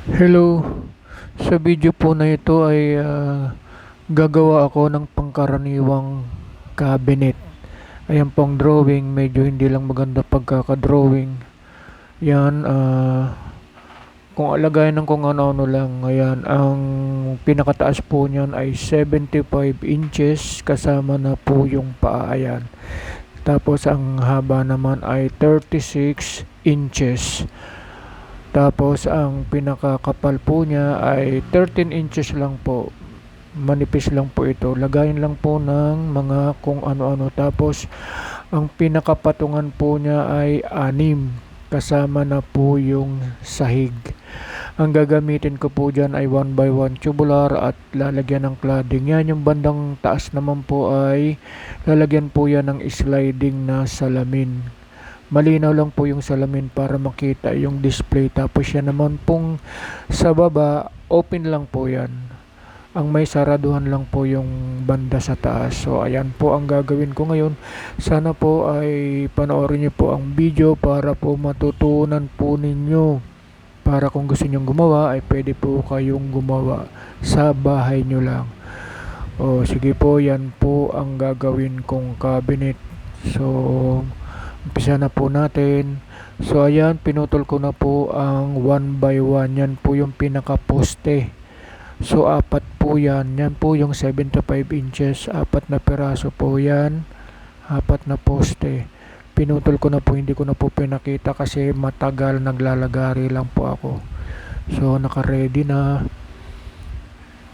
Hello, sa video po na ito ay gagawa ako ng pangkaraniwang cabinet. Ayan pong drawing, medyo hindi lang maganda pagkaka-drawing. Yan, kung alagayan ng kung ano-ano lang. Ayan, ang pinakataas po niyan ay 75 inches kasama na po yung paa. Ayan. Tapos ang haba naman ay 36 inches. Tapos ang pinakakapal po niya ay 13 inches lang po. Manipis lang po ito. Lagayin lang po ng mga kung ano-ano. Tapos ang pinakapatungan po niya ay 6 kasama na po yung sahig. Ang gagamitin ko po dyan ay 1x1 tubular at lalagyan ng cladding. Yan yung bandang taas naman po ay lalagyan po yan ng sliding na salamin. Malinaw lang po yung salamin para makita yung display. Tapos yan naman pong sa baba, open lang po yan. Ang may saraduhan lang po yung banda sa taas. So ayan po ang gagawin ko ngayon. Sana po ay panoorin niyo po ang video para po matutunan po ninyo. Para kung gusto nyong gumawa ay pwede po kayong gumawa sa bahay nyo lang. O sige po, yan po ang gagawin kong cabinet. So umpisa na po natin. So ayan, pinutol ko na po ang 1x1. Yan po yung pinaka-poste. So apat po yan. Yan po yung 75 inches. Apat na piraso po yan. Apat na poste. Pinutol ko na po. Hindi ko na po pinakita kasi matagal, naglalagari lang po ako. So naka-ready na.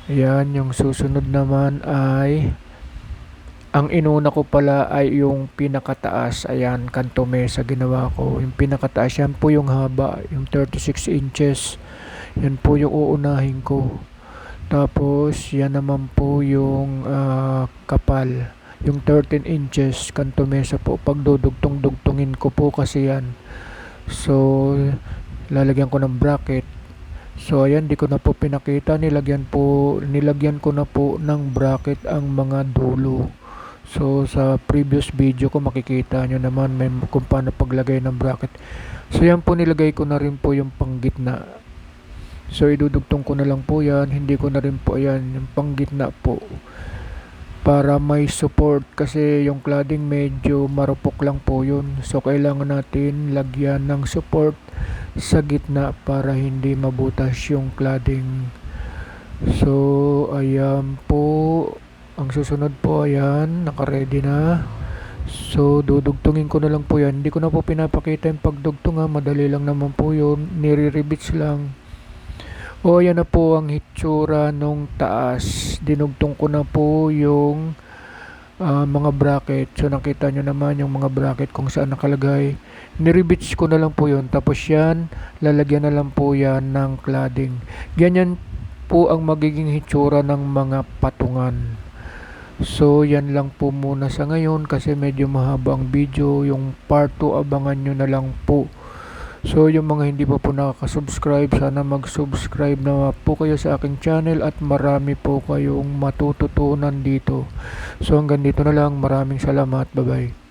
Ayan, yung susunod naman ay ang inuna ko pala ay yung pinakataas. Ayan, kanto mesa ginawa ko. Yung pinakataas, yan po yung haba, yung 36 inches. Yan po yung uunahin ko. Tapos, yan naman po yung kapal. Yung 13 inches, kanto mesa po. Pag dudugtong-dugtungin ko po kasi yan. So, lalagyan ko ng bracket. So, ayan, di ko na po pinakita. Nilagyan ko na po ng bracket ang mga dulo. So sa previous video ko makikita nyo naman kung paano paglagay ng bracket. So yan po, nilagay ko na rin po yung panggitna. So idudugtong ko na lang po yan. Hindi ko na rin po yan yung panggitna po. Para may support kasi yung cladding medyo marupok lang po yun. So kailangan natin lagyan ng support sa gitna para hindi mabutas yung cladding. So ayan po. Ang susunod po, ayan, naka-ready na. So, dudugtungin ko na lang po yan. Hindi ko na po pinapakita yung pagdugtong ha. Madali lang naman po yun. Nire-rebits lang. O, ayan na po ang hitsura nung taas. Dinugtong ko na po yung mga bracket. So, nakita nyo naman yung mga bracket kung saan nakalagay. Nire-rebits ko na lang po yun. Tapos yan, lalagyan na lang po yan ng cladding. Ganyan po ang magiging hitsura ng mga patungan. So yan lang po muna sa ngayon kasi medyo mahaba ang video. Yung part 2 abangan nyo na lang po. So yung mga hindi pa po nakaka-subscribe, sana mag-subscribe na po kayo sa aking channel at marami po kayong matututunan dito. So hanggang dito na lang, maraming salamat, bye bye.